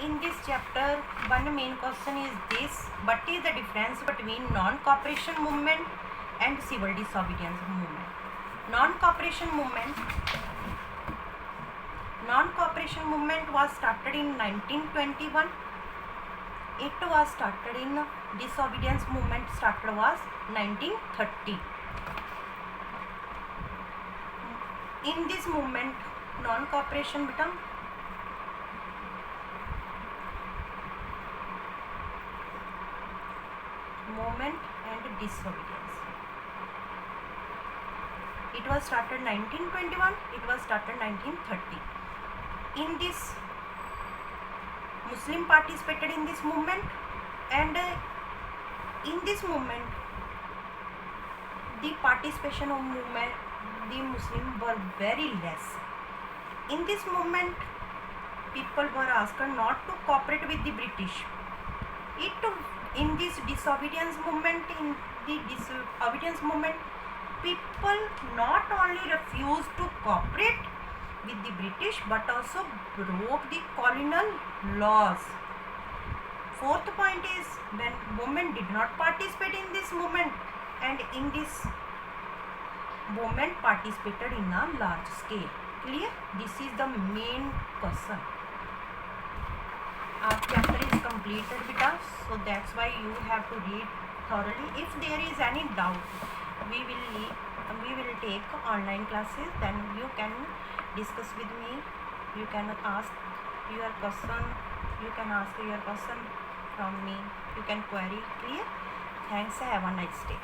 In this chapter, one main question is this: what is the difference between non-cooperation movement and civil disobedience movement? Non-cooperation movement was started in 1921. It was started in disobedience movement started was 1930. In this movement, non-cooperation become movement and disobedience. It was started 1921. It was started 1930. In this, Muslim participated in this movement, and in this movement, the participation of the Muslim were very less. In this movement, people were asked not to cooperate with the British. In this disobedience movement, people not only refused to cooperate with the British but also broke the colonial laws. Fourth point is, when women did not participate in this movement, and in this movement participated in a large scale. Clear? This is the main question. Our chapter is completed, beta, so that's why you have to read thoroughly. If there is any doubt, we will take online classes, then you can discuss with me. You can ask your question from me. You can query. Clear? Thanks. Have a nice day.